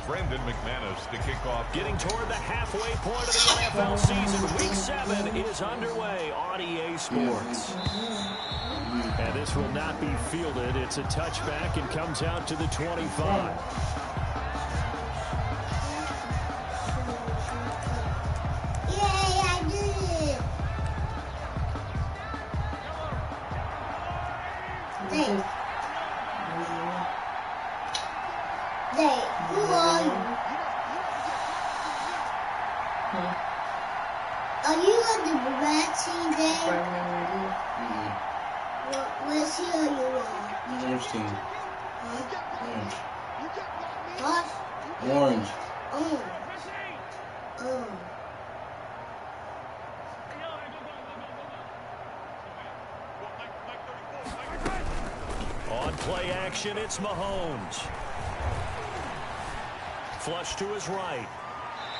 Brendan McManus to kick off. Getting toward the halfway point of the NFL season. Week 7 is underway on EA Sports. And this will not be fielded. It's a touchback and comes out to the 25. Are you on the matching day? What team are you on? Orange team. Huh? Orange. Orange. Oh. On play action, it's Mahomes. Flush to his right.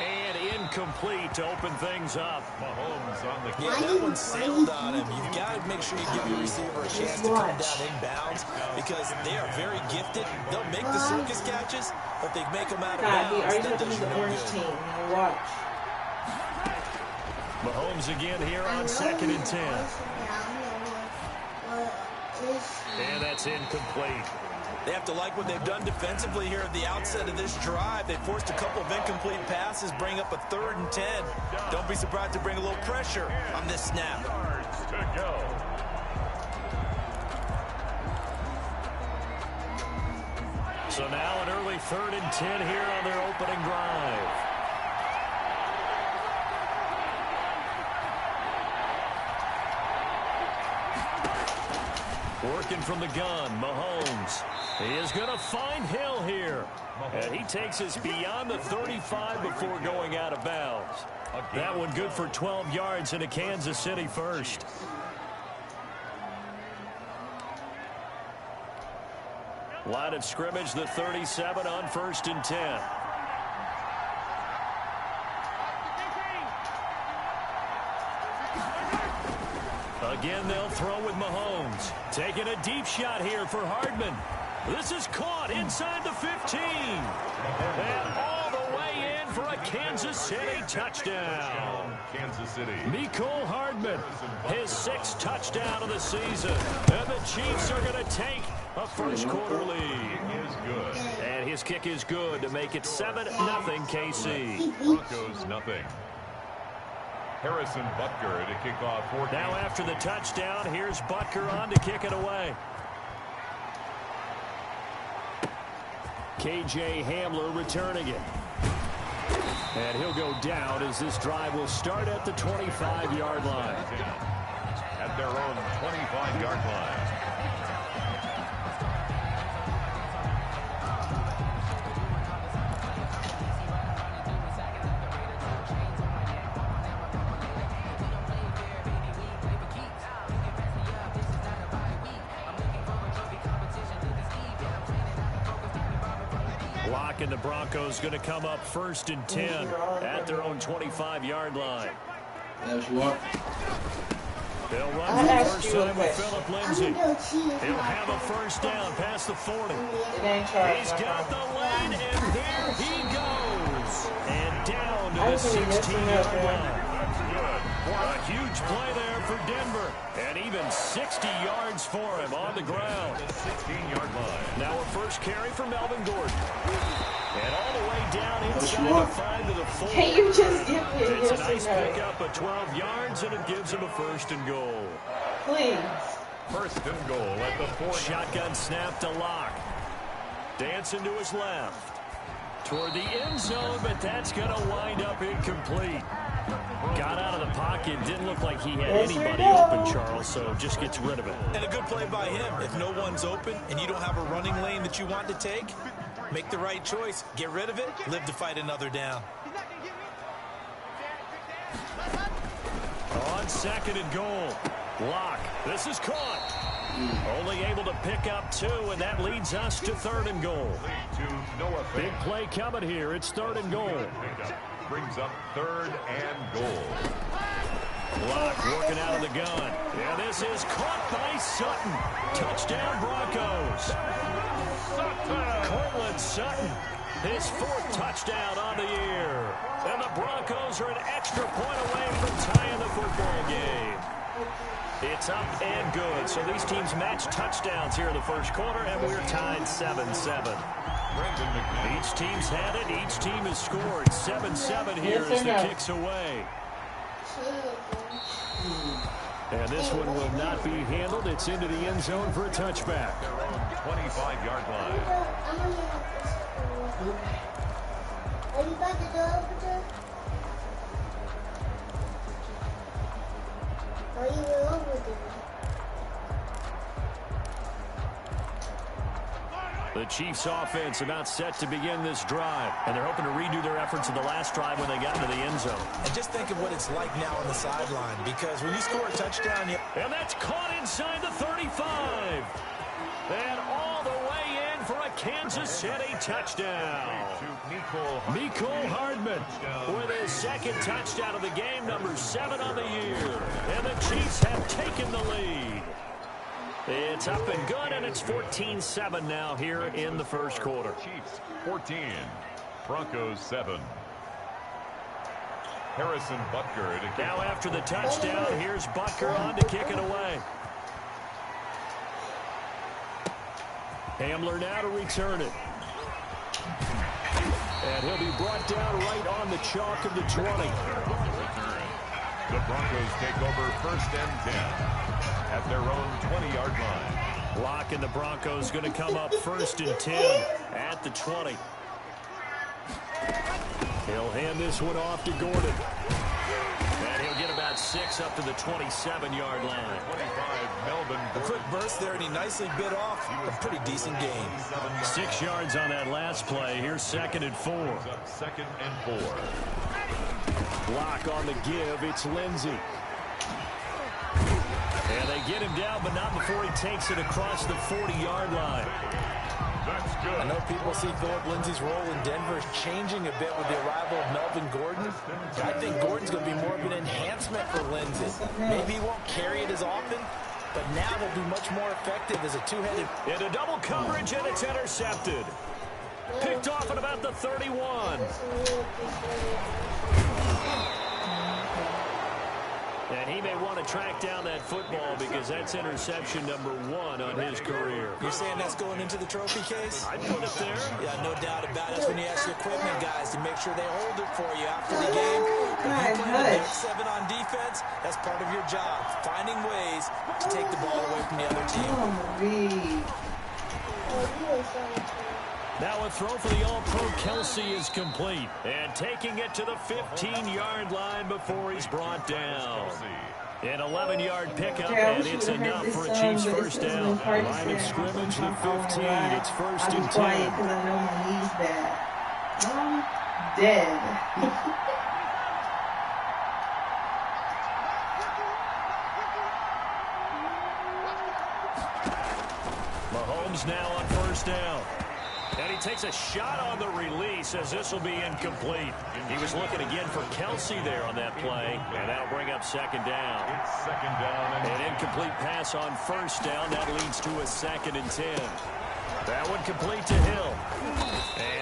And incomplete to open things up. Mahomes on the kick. Yeah, that one sailed on him. You've got to make sure you give your receiver a chance to come down inbounds because they are very gifted. They'll make the circus catches, but they make them out of bounds. That does you no good. Watch. Mahomes again here on 2nd and 10. And that's incomplete. They have to like what they've done defensively here at the outset of this drive. They forced a couple of incomplete passes, bring up a 3rd and 10. Don't be surprised to bring a little pressure on this snap. To go. So now an early 3rd and 10 here on their opening drive. Working from the gun, Mahomes. He is going to find Hill here. And he takes us beyond the 35 before going out of bounds. That one good for 12 yards in a Kansas City first. Line of scrimmage, the 37 on 1st and 10. Again, they'll throw with Mahomes. Taking a deep shot here for Hardman. This is caught inside the 15. And all the way in for a Kansas City touchdown. Kansas City. Mecole Hardman, his 6th touchdown of the season. And the Chiefs are going to take a first-quarter lead. Is good. And his kick is good to make it 7-0 KC. Broncos nothing. Harrison Butker to kick off 14. Now after the touchdown, here's Butker on to kick it away. KJ Hamler returning it. And he'll go down as this drive will start at the 25-yard line. At their own 25-yard line. And the Broncos going to come up 1st and 10 at their own 25-yard line. That's what. They'll run for the first time with Phillip Lindsay. He'll have a first down past the 40. He's got the lane, and there he goes. And down to the 16-yard line. A huge play there for Denver. And even 60 yards for him on the ground. 16-yard line. Now a first carry for Melvin Gordon. And all the way down inside the 5 to the 4. Can you just give me a It's a yes nice or no? pickup of 12 yards, and it gives him a 1st and goal. Please. 1st and goal at the 4. Shotgun snap to Locke. Dancing to his left. Toward the end zone, but that's going to wind up incomplete. Got out of the pocket. Didn't look like he had anybody open, Charles, so just gets rid of it. And a good play by him. If no one's open and you don't have a running lane that you want to take, make the right choice. Get rid of it. Live to fight another down. On 2nd and goal. Locke. This is caught. Only able to pick up 2, and that leads us to 3rd and goal. Big play coming here. It's 3rd and goal. Brings up 3rd and goal. Locke working out of the gun. And this is caught by Sutton. Touchdown Broncos. Cortland Sutton His 4th touchdown on the year. And the Broncos are an extra point away from tying the football game. It's up and good. So these teams match touchdowns here in the first quarter, and we're tied 7-7. Each team's had it. Each team has scored 7-7 here as the kick's away. And this one will not be handled. It's into the end zone for a touchback. 25-yard line. Are you about to go over there? Are you over there? The Chiefs offense about set to begin this drive, and they're hoping to redo their efforts in the last drive when they got into the end zone. And just think of what it's like now on the sideline, because when you score a touchdown, and that's caught inside the 35. And all the way in for a Kansas City touchdown. Mecole Hardman with his 2nd touchdown of the game, number 7 on the year. And the Chiefs have taken the lead. It's up and good, and it's 14-7 now here in the first quarter. Chiefs 14, Broncos 7. Harrison Butker. Now after the touchdown, here's Butker on to kick it away. Hamler now to return it. And he'll be brought down right on the chalk of the 20. The Broncos take over 1st and 10 at their own 20-yard line. Locke and the Broncos going to come up 1st and 10 at the 20. He'll hand this one off to Gordon. And he'll get about 6 up to the 27-yard line. 25, Melvin. A quick burst there, and he nicely bit off a pretty decent game. 6 yards on that last play. Here's 2nd and 4. 2nd and 4. Locke on the give. It's Lindsey. And they get him down, but not before he takes it across the 40-yard line. That's good. I know people see Philip Lindsay's role in Denver changing a bit with the arrival of Melvin Gordon. I think Gordon's going to be more of an enhancement for Lindsay. Maybe he won't carry it as often, but now he'll be much more effective as a two-headed. Into double coverage, and it's intercepted. Picked off at about the 31. And he may want to track down that football because that's interception number 1 on his career. You're saying that's going into the trophy case? I'd put it there. Yeah, no doubt about it. That's when you ask the equipment guys to make sure they hold it for you after the game. If you play the 7 on defense, that's part of your job. Finding ways to take the ball away from the other team. Now a throw for the All-Pro Kelsey is complete. And taking it to the 15-yard line before he's brought down. An 11-yard pickup, and it's enough for a Chiefs first down. Line of scrimmage, the 15. It's 1st and 10. Because I know my knee's bad. I'm dead. Mahomes now on 1st down. And he takes a shot on the release as this will be incomplete. He was looking again for Kelsey there on that play, and that'll bring up 2nd down. It's 2nd down. An incomplete pass on 1st down. That leads to a 2nd and 10. That one complete to Hill.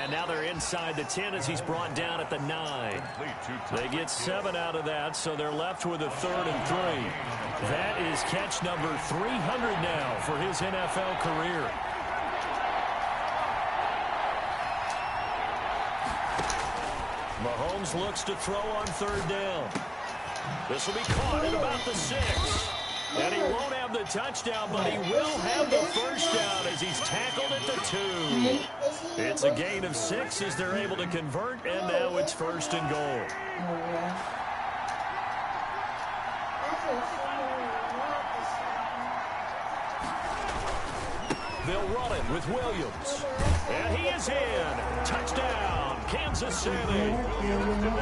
And now they're inside the 10 as he's brought down at the 9. They get 7 out of that, so they're left with a 3rd and 3. That is catch number 300 now for his NFL career. Mahomes looks to throw on 3rd down. This will be caught at about the 6. And he won't have the touchdown, but he will have the first down as he's tackled at the 2. It's a gain of 6 as they're able to convert, and now it's 1st and goal. They'll run it with Williams. And he is in. Touchdown, Kansas City.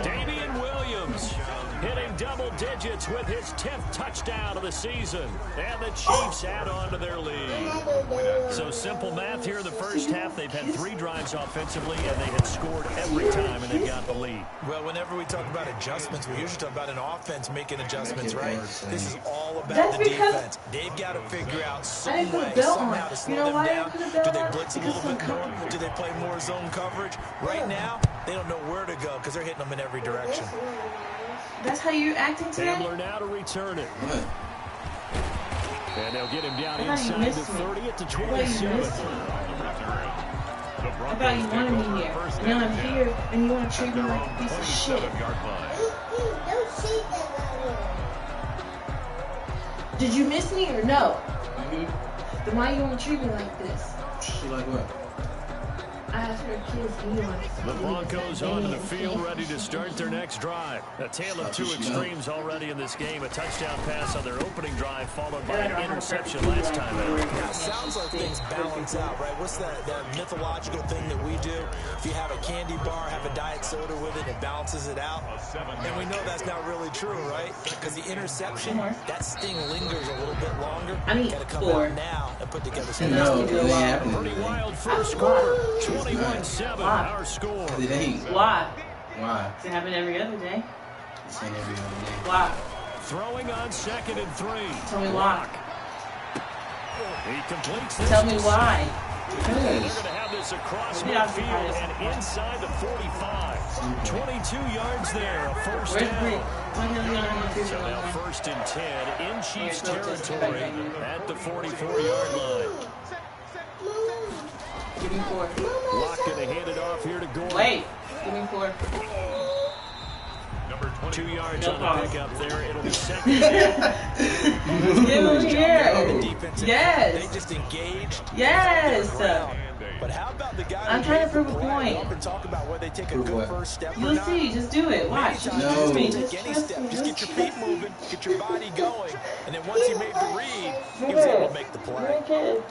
Damian Williams hitting double digits with his 10th touchdown of the season. And the Chiefs add on to their lead. So simple math here in the first half. They've had 3 drives offensively, and they had scored every time, and they got the lead. Well, whenever we talk about adjustments, we usually talk about an offense making adjustments, right? This is all about the defense. They've got to figure out some way, somehow to slow them down. Do they blitz a little bit more? Do they play more zone coverage? Right now, they don't know where to go because they're hitting them in every direction. That's how you're acting today? Ambler now to return it. And they'll get him down inside the 30 at the 27. I thought you wanted me here. And now I'm here, and you want to treat me like a piece of shit. Did you miss me or no? Mm-hmm. Then why you want to treat me like this? She like what? I asked her kids, and you want The Broncos onto the field, ready to start their next drive. A tale of 2 extremes already in this game. A touchdown pass on their opening drive, followed by an interception last time out. Now, it sounds like things balance out, right? What's that mythological thing that we do? If you have a candy bar, have a diet soda with it, it balances it out. And we know that's not really true, right? Because the interception, that sting lingers a little bit longer. I mean, got to come 4. out now and put together some. No, it ain't happening. Pretty wild first quarter. 21-7, our score. It ain't. Why? Why? It happen every other day. This ain't every other day. Why? Throwing on 2nd and 3. Tell me why. He completes this. Tell me why. They're going to have this across midfield and inside the 45. 22 yards there, a first down. So now 1st and 10 in Chiefs territory at the 44-yard line. Give me 4. Lock going to hand it off here to Gordon. Wait. Give me 4. 2 yards on the pickup there. It'll be 2nd. Give him here. Yes. They just engaged. Yes. But how about the guy? I'm trying to prove a point. Up and talk about whether they take a good first step or You'll not. see. Just do it. Watch. No. Trust me. Take any step. Just get your feet moving, get your body going, and then once he made the read, he was able to make the play.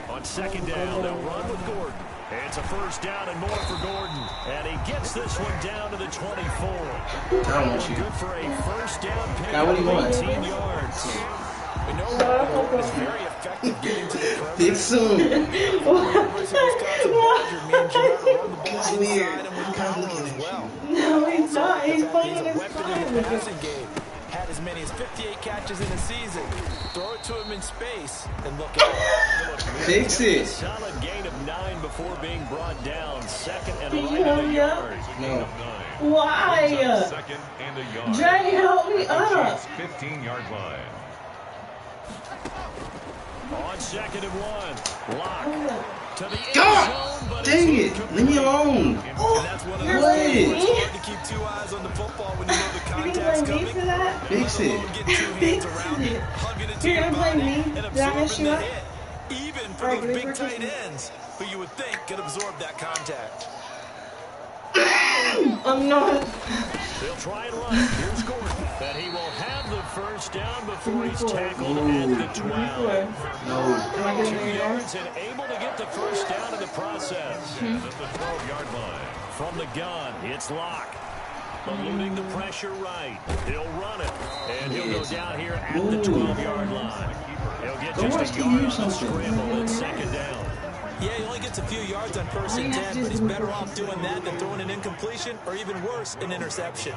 On 2nd down, they'll run with Gordon. It's a first down and more for Gordon. And he gets this one down to the 24. I want you. Good for a first down pick Now what do you want? 18 yards. We know Gordon is very effective getting to the perimeter. Big soon. It's weird. And with power as well. No, he's not. He's playing his passing game. Had as many as 58 catches in a season. Throw it to him in space and look out. Fix it. Solid gain of 9 before being brought down. 2nd and Can right you help in the me up? yard. No. Why? 2nd and a yard. Jay, help me up. 15-yard line. On 2nd and 1. Lock. To the end God! zone, but Dang it's it. Leave me alone. And that's one of those What? things where it's hard to keep 2 eyes on the football when you know the contact's You coming. gonna blame me for that? Fix it. Get 2 hands around it, hugging it to You're your gonna blame body, me? and Did I mess absorbing you the up? hit. Even for Alright, those give me big for tight Christmas. ends who you would think could absorb that contact. I'm not. They'll try and run. Here's Gordon. And he will have the first down before he's tackled at the 12. No. Am I getting 2 it yards and able to get the first down in the process. At the 12-yard line. From the gun, it's Locke. Eluding the pressure right. He'll run it. And he'll go down here at the 12-yard line. He'll get just a yard on the scramble at 2nd down. Yeah, he only gets a few yards on 1st and 10, but he's better off doing that than throwing an incompletion or even worse, an interception.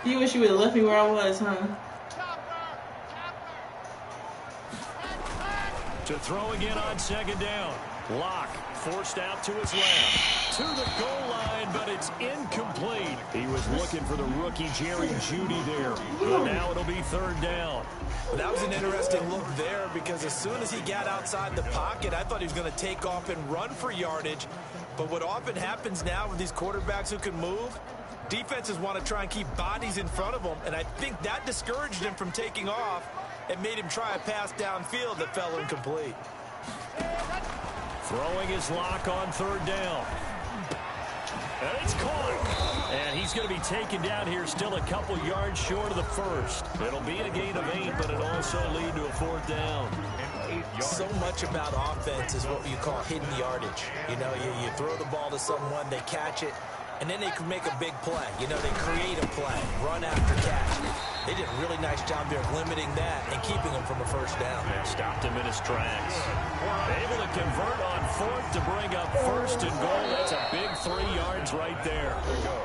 You wish you would have left me where I was, huh? To throw again on 2nd down. Locke forced out to his left. To the goal line, but it's incomplete. He was looking for the rookie Jerry Jeudy there. But now it'll be 3rd down. Well, that was an interesting look there because as soon as he got outside the pocket, I thought he was going to take off and run for yardage. But what often happens now with these quarterbacks who can move, defenses want to try and keep bodies in front of them, and I think that discouraged him from taking off and made him try a pass downfield that fell incomplete. Throwing his Lock on 3rd down. And it's caught. And he's going to be taken down here still a couple yards short of the first. It'll be a gain of 8, but it'll also lead to a 4th down. An So much about offense is what you call hidden yardage. You know, you throw the ball to someone, they catch it, and then they can make a big play. You know, they create a play, run after catch. They did a really nice job there of limiting that and keeping him from a first down. Stopped him in his tracks. Able to convert on fourth to bring up first and goal. That's a big 3 yards right there.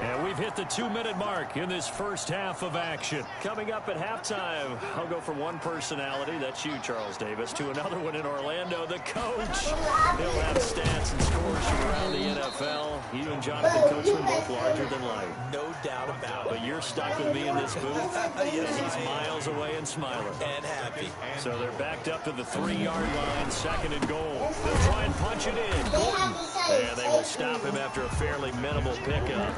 And we've hit the 2-minute mark in this first half of action. Coming up at halftime, I'll go from one personality, that's you, Charles Davis, to another one in Orlando, the coach. He'll have stats and scores from around the NFL. You and Jonathan Coachman both larger than life. No doubt about it. But you're stuck with me in this booth. He's miles away and smiling. And happy. So they're backed up to the 3-yard line, second and goal. They'll try and punch it in. Gordon. And they will stop him after a fairly minimal pickup.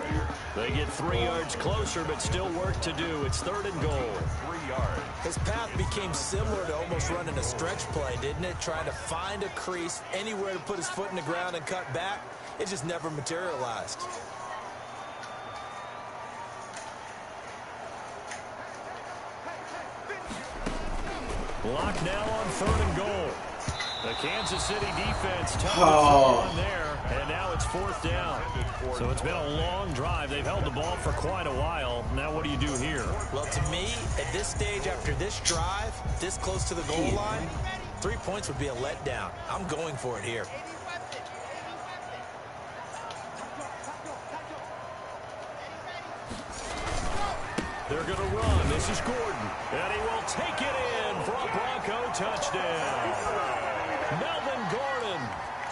They get 3 yards closer, but still work to do. It's third and goal. 3 yards. His path became similar to almost running a stretch play, didn't it? Trying to find a crease, anywhere to put his foot in the ground and cut back. It just never materialized. Block now on third and goal. The Kansas City defense tough on there, and now it's fourth down. So it's been a long drive. They've held the ball for quite a while. Now what do you do here? Well, to me, at this stage, after this drive, this close to the goal line, 3 points would be a letdown. I'm going for it here. They're going to run. This is Gordon. And he will take it in for a Bronco touchdown. Melvin Gordon,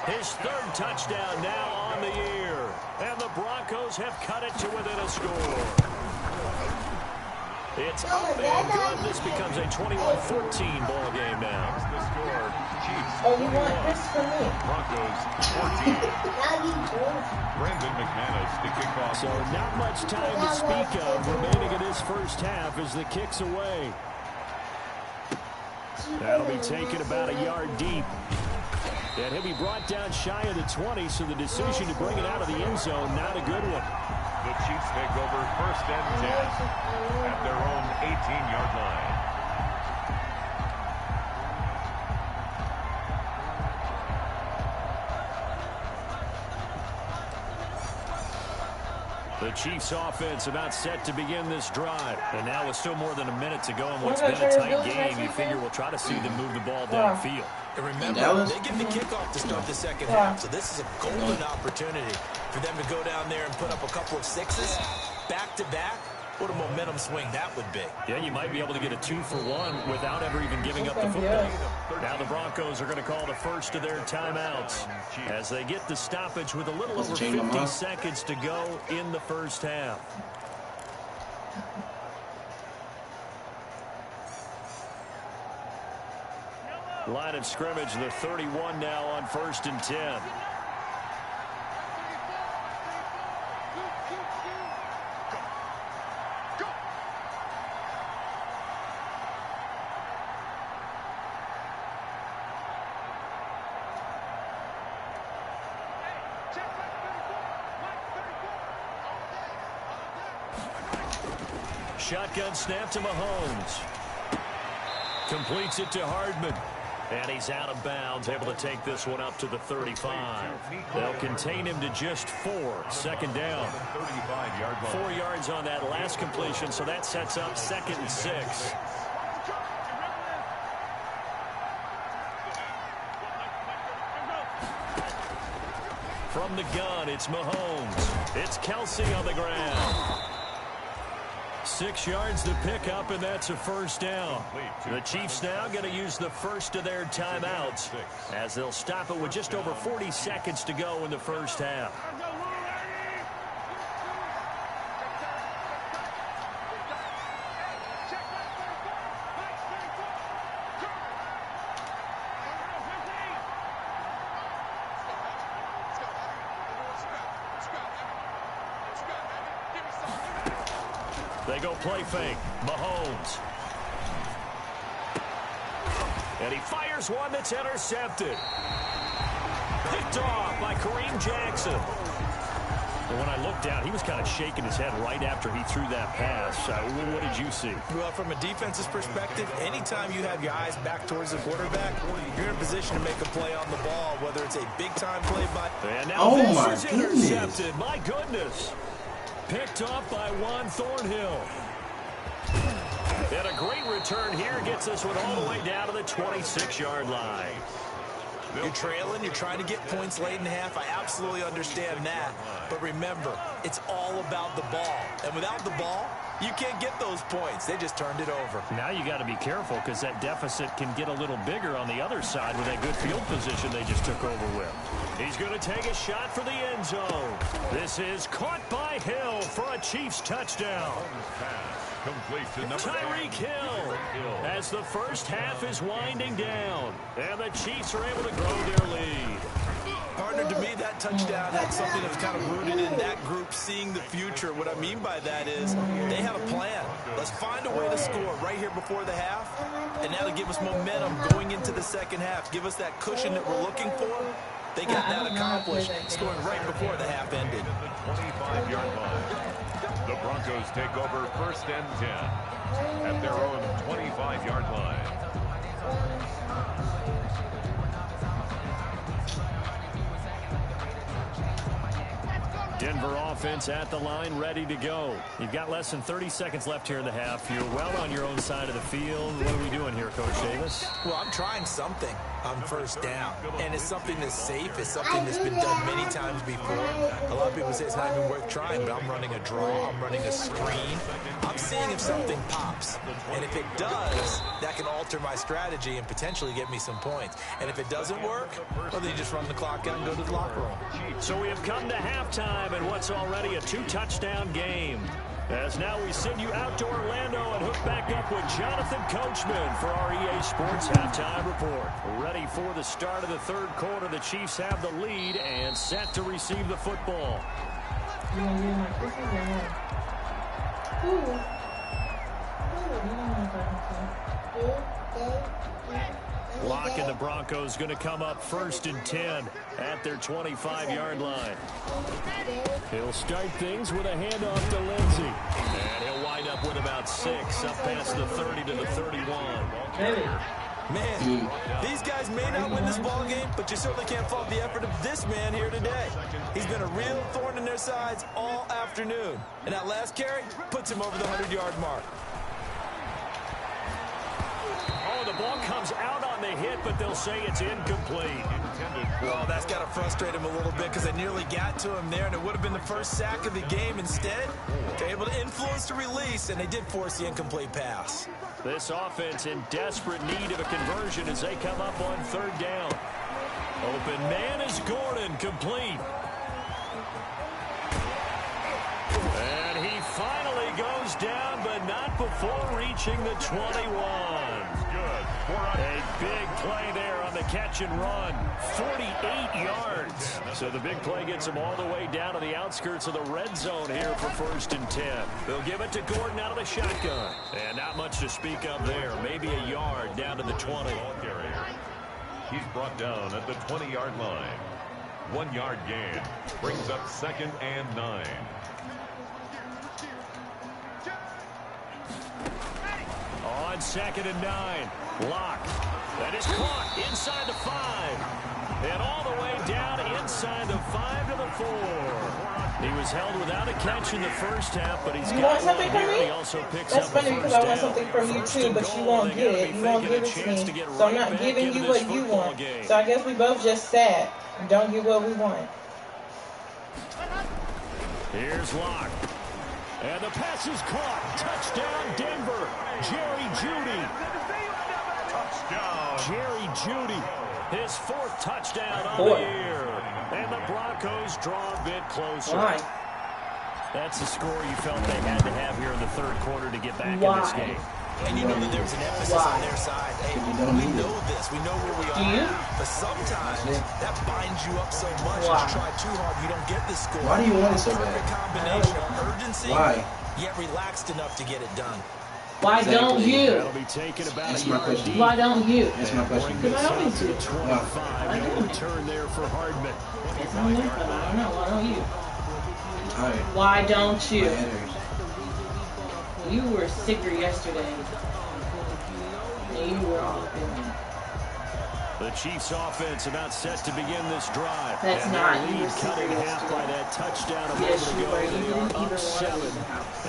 his third touchdown now on the year. And the Broncos have cut it to within a score. It's up and good. This becomes a 21-14 ball game now. The score, Chiefs Oh, you want this for me? Broncos 14. Brandon McManus to kick off. So not much time to speak of remaining in this first half as the kick's away. That'll be taken about a yard deep. And he'll be brought down shy of the 20, so the decision to bring it out of the end zone, not a good one. The Chiefs take over first and 10 at their own 18-yard line. The Chiefs offense about set to begin this drive. And now with still more than a minute to go in what's been a tight game, you figure we'll try to see them move the ball downfield. And remember, they get the kickoff to start the second half, so this is a golden opportunity for them to go down there and put up a couple of sixes back-to-back. What a momentum swing that would be. Yeah, you might be able to get a 2-for-1 without ever even giving up the football. Now the Broncos are going to call the first of their timeouts as they get the stoppage with a little over 50 seconds to go in the first half. Line of scrimmage, the 31 now on first and 10. Shotgun snap to Mahomes. Completes it to Hardman. And he's out of bounds, able to take this one up to the 35. They'll contain him to just 4. Second down. 4 yards on that last completion, so that sets up second and 6. From the gun, it's Mahomes. It's Kelsey on the ground. 6 yards to pick up, and that's a first down. The Chiefs now going to use the first of their timeouts as they'll stop it with just over 40 seconds to go in the first half. They go play fake. Mahomes. And he fires one that's intercepted. Picked off by Kareem Jackson. Well, when I looked down, he was kind of shaking his head right after he threw that pass. What did you see? Well, from a defense's perspective, anytime you have your eyes back towards the quarterback, you're in a position to make a play on the ball, whether it's a big-time play by... And now this is intercepted. My goodness. Picked off by Juan Thornhill. And a great return here gets this one all the way down to the 26-yard line. You're trailing, you're trying to get points late in half. I absolutely understand that. But remember, it's all about the ball. And without the ball, you can't get those points. They just turned it over. Now you got to be careful because that deficit can get a little bigger on the other side with that good field position they just took over with. He's going to take a shot for the end zone. This is caught by Hill for a Chiefs touchdown. Tyreek Hill as the first half is winding down. And the Chiefs are able to grow their lead. Partner, to me, that touchdown had something that's kind of rooted in that group seeing the future. What I mean by that is they have a plan. Let's find a way to score right here before the half. And now to give us momentum going into the second half, give us that cushion that we're looking for. They got that accomplished, scoring right before the half ended. 25-yard line. The Broncos take over 1st and 10 at their own 25-yard line. Denver offense at the line, ready to go. You've got less than 30 seconds left here in the half. You're well on your own side of the field. What are we doing here, Coach Davis? Well, I'm trying something on first down. And it's something that's safe. It's something that's been done many times before. A lot of people say it's not even worth trying, but I'm running a draw. I'm running a screen. I'm seeing if something pops. And if it does, that can alter my strategy and potentially get me some points. And if it doesn't work, well, then you just run the clock out and go to the locker room. So we have come to halftime in what's already a 2-touchdown game. As now we send you out to Orlando and hook back up with Jonathan Coachman for our EA Sports Halftime Report. Ready for the start of the third quarter. The Chiefs have the lead and set to receive the football. Lock and the Broncos going to come up 1st and 10 at their 25-yard line. He'll start things with a handoff to Lindsey. And he'll wind up with about 6 up past the 30 to the 31. Man, these guys may not win this ball game, but you certainly can't fault the effort of this man here today. He's been a real thorn in their sides all afternoon. And that last carry puts him over the 100-yard mark. Oh, the ball comes out on the hit, but they'll say it's incomplete. Oh, that's got to frustrate him a little bit because they nearly got to him there, and it would have been the first sack of the game. Instead, they're able to influence the release, and they did force the incomplete pass. This offense in desperate need of a conversion as they come up on 3rd down. Open man is Gordon, complete. And he finally goes down, but not before reaching the 21. A big play there on the catch and run. 48 yards. So the big play gets him all the way down to the outskirts of the red zone here for 1st and 10. They'll give it to Gordon out of the shotgun. And not much to speak of there. Maybe a yard down to the 20. He's brought down at the 20-yard line. 1-yard gain brings up 2nd and 9. On 2nd and 9. Lock. That is caught inside the 5. And all the way down inside the 5 to the 4. He was held without a catch in the first half, but he's got one here. He also picks That's up funny a because first I want down. something from you First too, and but you goal, won't they get gotta it. be You won't thinking give a it to chance me. to get So I'm right not back giving into you this what you football want. game. So I guess we both just sat and don't get what we want. Here's Lock. And the pass is caught. Touchdown, Denver. Jerry Jeudy. Touchdown. Jerry Jeudy. His 4th touchdown on the year. And the Broncos draw a bit closer. Why? That's the score you felt they had to have here in the 3rd quarter to get back in this game. And you know that there's an emphasis on their side. Hey, we know this. We know where we are. Do you? But sometimes that binds you up so much. You try too hard, you don't get the score. Why do you want it so bad? Perfect combination of urgency, yet relaxed enough to get it done. Why don't you? That'll be taken about That's a my yard question. deep. Why don't you? That's my question. Bring this Why don't up to you? 25. No return there for Hardman. I don't know. Why don't you? tired. Why don't you? My head hurts. You were sicker yesterday. And you were all in. The Chiefs offense about set to begin this drive. That's and not. lead cut in half by that touchdown a moment ago. They are up 7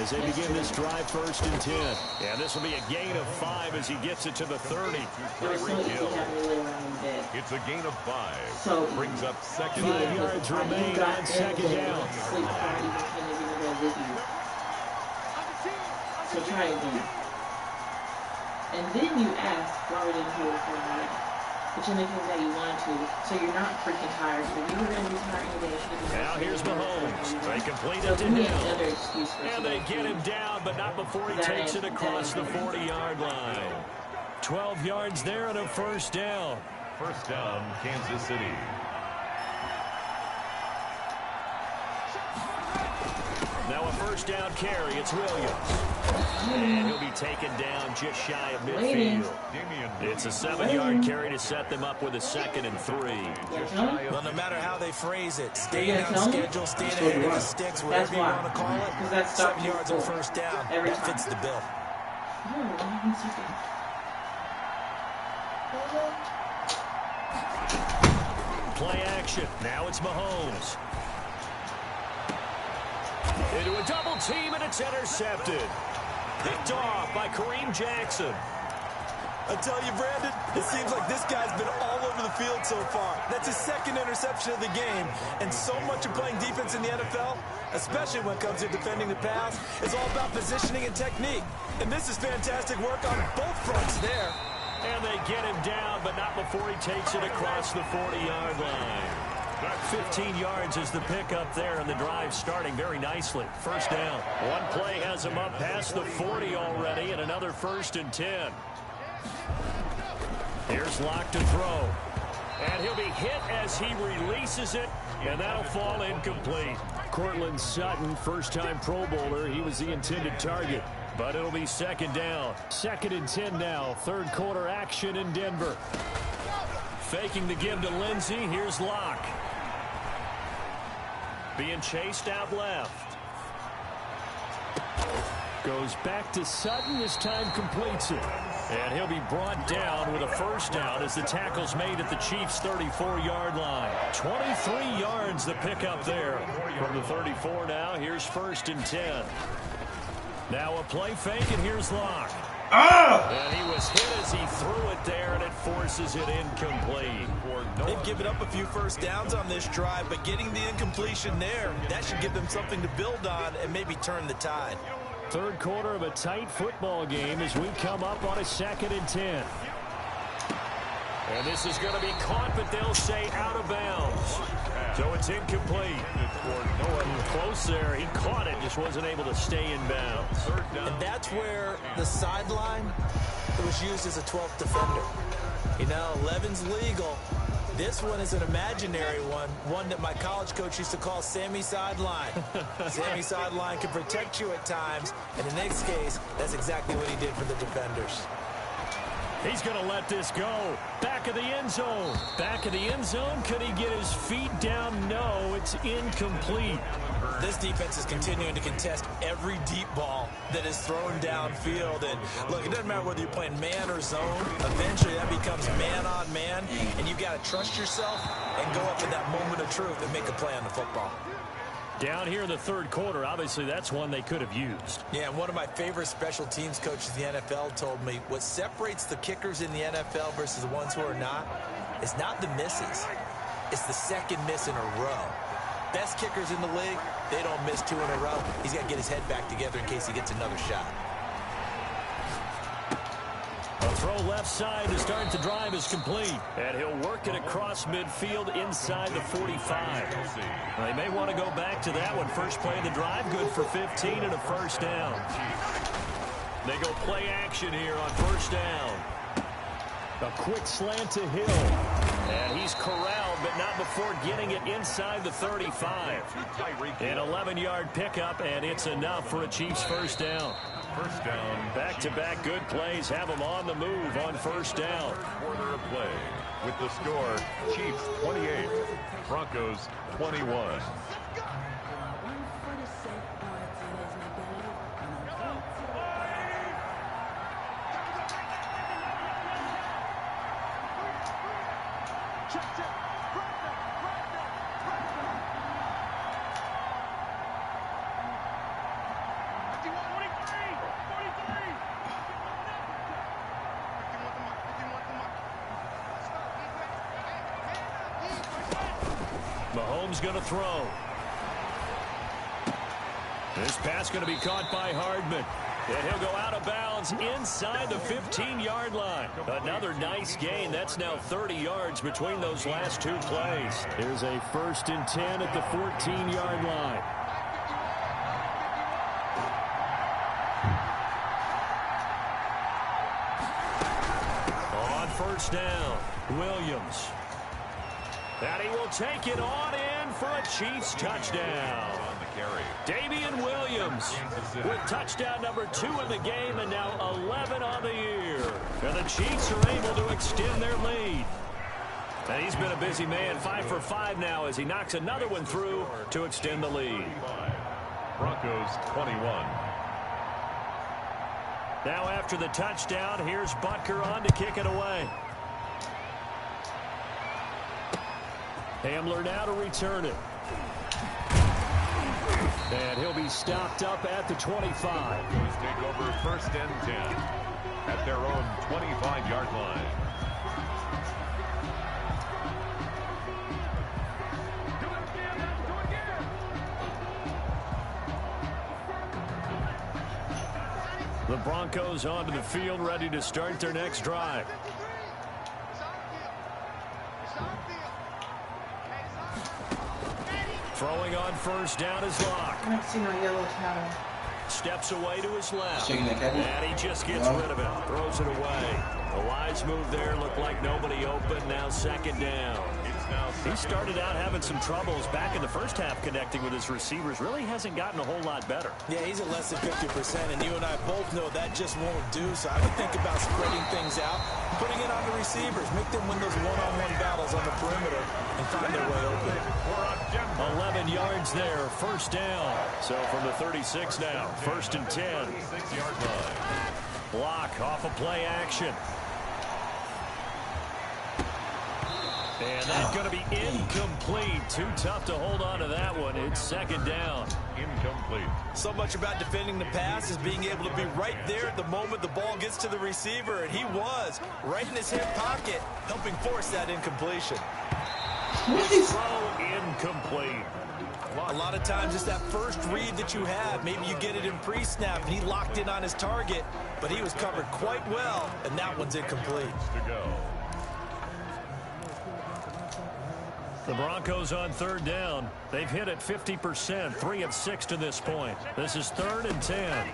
as they begin this drive 1st and 10. And this will be a gain of 5 as he gets it to the 30. It was so easy having to lay around in bed. It's a gain of 5. So brings up 2nd 5 yards remain on 2nd down. Sleep before I even came to bed with you. So try again. And then you ask why we didn't do it before I left. But you make it that you want to, so you're not freaking tired. So you were going to be tired anyway. Now here's Mahomes. They complete it to him. And they get him down, but not before he takes it across the 40-yard line. 12 yards there and a 1st down. 1st down, Kansas City. Now a 1st down carry. It's Williams. And he'll be taken down just shy of midfield. It's a 7-yard carry to set them up with a 2nd and 3. Well, no matter how they phrase it, staying on schedule, staying ahead of the sticks, whatever you want to call it, 7 yards on 1st down, that fits the bill. Play action. Now it's Mahomes. Into a double team, and it's intercepted. Picked off by Kareem Jackson. I tell you, Brandon, it seems like this guy's been all over the field so far. That's his 2nd interception of the game. And so much of playing defense in the NFL, especially when it comes to defending the pass, is all about positioning and technique. And this is fantastic work on both fronts there. And they get him down, but not before he takes it across the 40-yard line. 15 yards is the pickup there, and the drive starting very nicely. 1st down. One play has him up past the 40 already, and another 1st and 10. Here's Locke to throw. And he'll be hit as he releases it, and that'll fall incomplete. Cortland Sutton, first-time Pro Bowler. He was the intended target. But it'll be 2nd down. 2nd and 10 now. 3rd quarter action in Denver. Faking the give to Lindsey. Here's Locke. Being chased out left. Goes back to Sutton. This time completes it. And he'll be brought down with a 1st down as the tackle's made at the Chiefs' 34-yard line. 23 yards the pickup there. From the 34 now, here's 1st and 10. Now a play fake, and here's Locke. And he was hit as he threw it there, and it forces it incomplete. They've given up a few 1st downs on this drive, but getting the incompletion there, that should give them something to build on and maybe turn the tide. 3rd quarter of a tight football game as we come up on a 2nd and 10. And this is going to be caught, but they'll say out of bounds. So it's incomplete. Close there. He caught it, just wasn't able to stay in bounds. And that's where the sideline was used as a 12th defender. You know, 11's legal. This one is an imaginary one that my college coach used to call Sammy Sideline. Sammy Sideline can protect you at times, and in this case, that's exactly what he did for the defenders. He's going to let this go. Back of the end zone. Back of the end zone. Could he get his feet down? No, it's incomplete. This defense is continuing to contest every deep ball that is thrown downfield. And look, it doesn't matter whether you're playing man or zone. Eventually, that becomes man on man. And you've got to trust yourself and go up in that moment of truth and make a play on the football. Down here in the 3rd quarter, obviously that's one they could have used. Yeah, one of my favorite special teams coaches in the NFL told me what separates the kickers in the NFL versus the ones who are not is not the misses. It's the 2nd miss in a row. Best kickers in the league, they don't miss 2 in a row. He's got to get his head back together in case he gets another shot. A throw left side to start the drive is complete. And he'll work it across midfield inside the 45. They may want to go back to that one. First play of the drive, good for 15 and a 1st down. They go play action here on 1st down. A quick slant to Hill. And he's corralled, but not before getting it inside the 35. An 11-yard pickup, and it's enough for a Chiefs 1st down. 1st down. Back-to-back good plays have them on the move on 1st down. Quarter of play. With the score, Chiefs 28, Broncos 21. Mahomes going to throw. This pass going to be caught by Hardman. And he'll go out of bounds inside the 15-yard line. Another nice gain. That's now 30 yards between those last two plays. Here's a 1st and 10 at the 14-yard line. On 1st down, Williams. And he will take it on in for a Chiefs touchdown. Damian Williams with touchdown number 2 in the game and now 11 on the year. And the Chiefs are able to extend their lead. And he's been a busy man, 5 for 5 now as he knocks another one through to extend the lead. Broncos 21. Now after the touchdown, here's Butker on to kick it away. Hamler now to return it. And he'll be stopped up at the 25. Broncos take over 1st and 10 at their own 25-yard line. The Broncos onto the field, ready to start their next drive. Throwing on 1st down is Locke. I don't see no yellow towel. Steps away to his left. And And he just gets rid of it. Throws it away. The wise move there. Looked like nobody open. Now 2nd down. He started out having some troubles back in the first half connecting with his receivers. Really hasn't gotten a whole lot better. Yeah, he's at less than 50%, and you and I both know that just won't do. So I would think about spreading things out, putting it on the receivers, make them win those one-on-one battles on the perimeter, and find their way open. 11 yards there, 1st down. So from the 36 now, 1st and 10. 6-yard line. Block off of play action. And that's going to be incomplete. Too tough to hold on to that one. It's 2nd down. Incomplete. So much about defending the pass is being able to be right there at the moment the ball gets to the receiver, and he was right in his hip pocket, helping force that incompletion. Throw incomplete. A lot of times it's that first read that you have. Maybe you get it in pre-snap, and he locked in on his target, but he was covered quite well, and that one's incomplete. To go. The Broncos on 3rd down. They've hit it 50%, 3 of 6 to this point. This is 3rd and 10.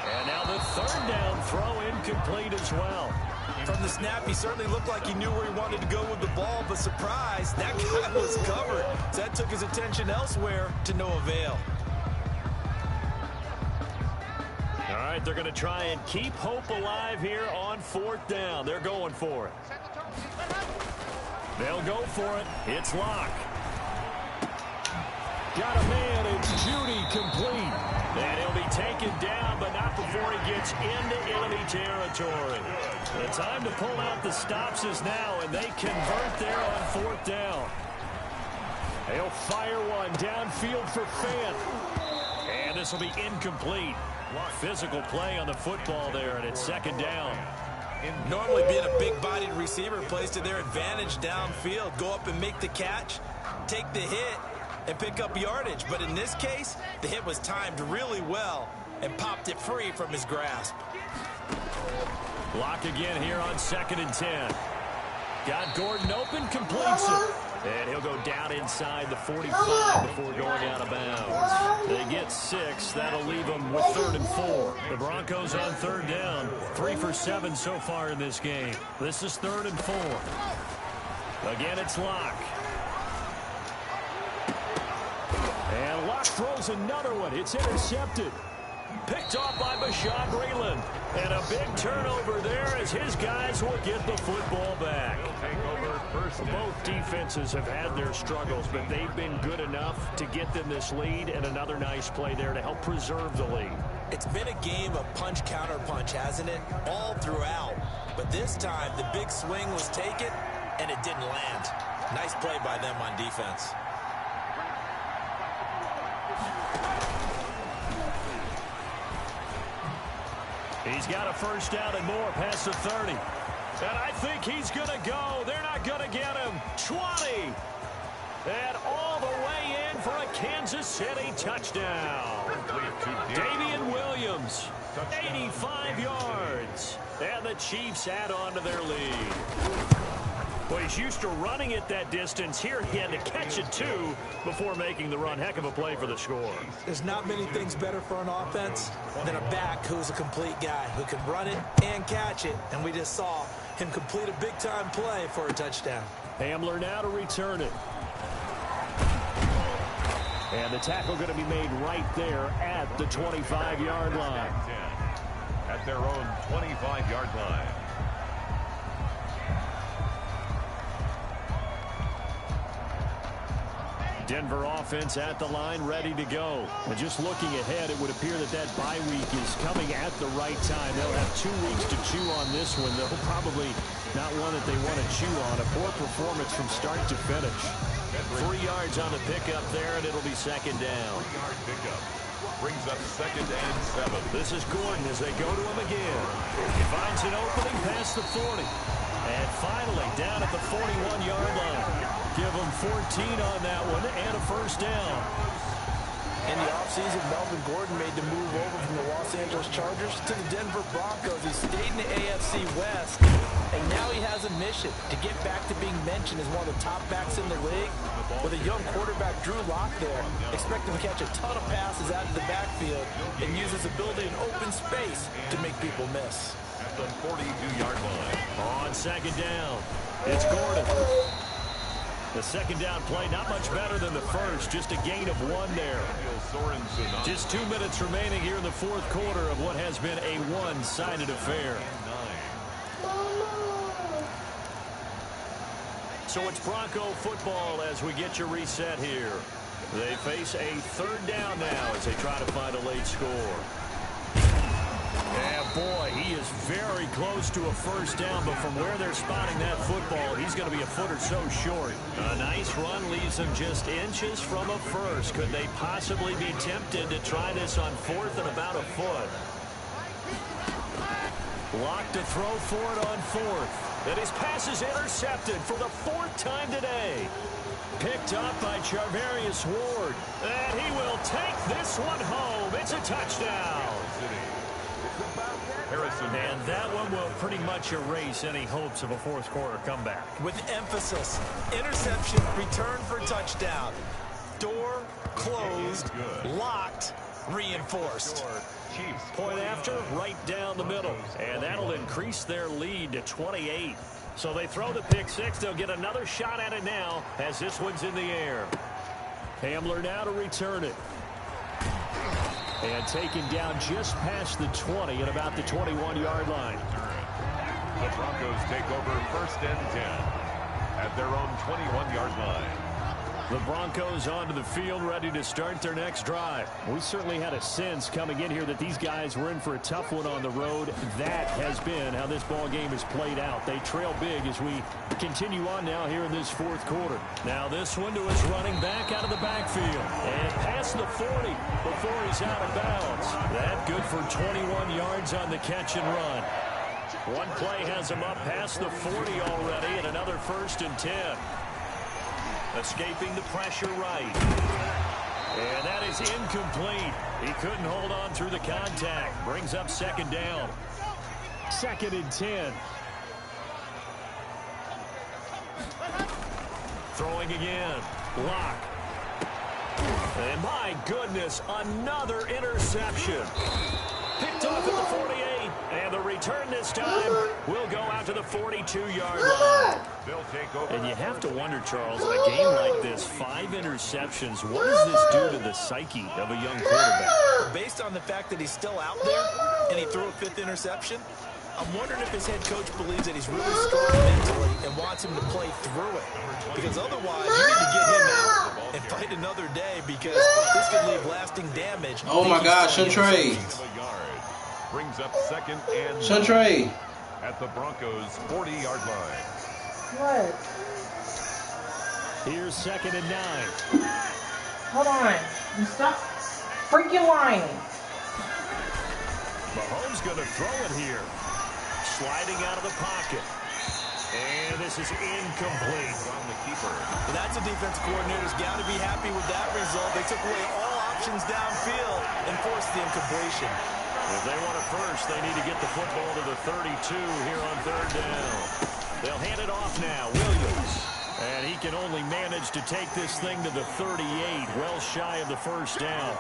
And now the 3rd down throw incomplete as well. From the snap, he certainly looked like he knew where he wanted to go with the ball, but surprise, that guy was covered. So that took his attention elsewhere to no avail. All right, they're going to try and keep hope alive here on 4th down. They're going for it. They'll go for it. It's Locke. Got a man. It's Judy complete. And he'll be taken down, but not before he gets into enemy territory. The time to pull out the stops is now, and they convert there on 4th down. They'll fire one downfield for Fant. And this will be incomplete. Physical play on the football there, and it's 2nd down. Normally being a big-bodied receiver plays to their advantage downfield. Go up and make the catch, take the hit, and pick up yardage. But in this case, the hit was timed really well and popped it free from his grasp. Block again here on 2nd and 10. Got Gordon open, completes it. And he'll go down inside the 45 before going out of bounds. They get 6. That'll leave them with 3rd and 4. The Broncos on 3rd down. 3 for 7 so far in this game. This is 3rd and 4. Again, it's Locke. And Locke throws another one. It's intercepted. Picked off by Bashaud Breeland. And a big turnover there as his guys will get the football back. Both defenses have had their struggles, but they've been good enough to get them this lead, and another nice play there to help preserve the lead. It's been a game of punch-counter-punch, hasn't it? All throughout. But this time, the big swing was taken, and it didn't land. Nice play by them on defense. He's got a 1st down and more past the 30. And I think he's going to go. They're not going to get him. 20. And all the way in for a Kansas City touchdown. Damian Williams, 85 yards. And the Chiefs add on to their lead. Well, he's used to running it that distance. Here he had to catch it, too, before making the run. Heck of a play for the score. There's not many things better for an offense than a back who's a complete guy, who can run it and catch it. And we just saw him complete a big-time play for a touchdown. Hamler now to return it. And the tackle going to be made right there at the 25-yard line. At their own 25-yard line. Denver offense at the line, ready to go. And just looking ahead, it would appear that that bye week is coming at the right time. They'll have 2 weeks to chew on this one. They'll probably not one that they want to chew on. A poor performance from start to finish. 3 yards on the pickup there, and it'll be second down. 3-yard pickup brings up 2nd and 7. This is Gordon as they go to him again. He finds an opening past the 40. And finally, down at the 41-yard line. Give him 14 on that one and a first down. In the offseason, Melvin Gordon made the move over from the Los Angeles Chargers to the Denver Broncos. He stayed in the AFC West, and now he has a mission to get back to being mentioned as one of the top backs in the league. With a young quarterback, Drew Lock, there, expect him to catch a ton of passes out of the backfield and use his ability in open space to make people miss. At the 42-yard line. On second down, it's Gordon. The second down play, not much better than the first, just a gain of 1 there. Just 2 minutes remaining here in the fourth quarter of what has been a one-sided affair. So it's Bronco football as we get your reset here. They face a third down now as they try to find a late score. And boy, he is very close to a first down, but from where they're spotting that football, he's going to be a foot or so short. A nice run leaves him just inches from a first. Could they possibly be tempted to try this on 4th and about a foot? Locked to throw for it on 4th. And his pass is intercepted for the 4th time today. Picked up by Charvarius Ward. And he will take this one home. It's a touchdown. And that one will pretty much erase any hopes of a fourth quarter comeback. With emphasis, interception, return for touchdown. Door closed, locked, reinforced. Point after, right down the middle. And that'll increase their lead to 28. So they throw the pick six. They'll get another shot at it now as this one's in the air. Hamler now to return it. And taken down just past the 20 at about the 21-yard line. The Broncos take over 1st and 10 at their own 21-yard line. The Broncos onto the field, ready to start their next drive. We certainly had a sense coming in here that these guys were in for a tough one on the road. That has been how this ball game has played out. They trail big as we continue on now here in this fourth quarter. Now this one to his running back out of the backfield. And past the 40 before he's out of bounds. That good for 21 yards on the catch and run. One play has him up past the 40 already, and another 1st and 10. Escaping the pressure right. And that is incomplete. He couldn't hold on through the contact. Brings up 2nd down. 2nd and 10. Throwing again. Lock. And my goodness, another interception. Picked off at the 48. And the return this time will go out to the 42-yard line. And you have to wonder, Charles, in a game like this, 5 interceptions, what does this do to the psyche of a young quarterback? Based on the fact that he's still out there and he threw a 5th interception, I'm wondering if his head coach believes that he's really strong mentally and wants him to play through it. Because otherwise, you need to get him out and fight another day, because this could leave lasting damage. Oh my gosh, Shantrey. Brings up 2nd and Shantrey. At the Broncos' 40-yard line. What? Here's 2nd and 9. Hold on. You stop freaking lying. Mahomes going to throw it here. Sliding out of the pocket. And this is incomplete. From the keeper. And that's a defensive coordinator's got to be happy with that result. They took away all options downfield and forced the incompletion. If they want it first, they need to get the football to the 32 here on third down. They'll hand it off now. Williams. And he can only manage to take this thing to the 38, well shy of the first down.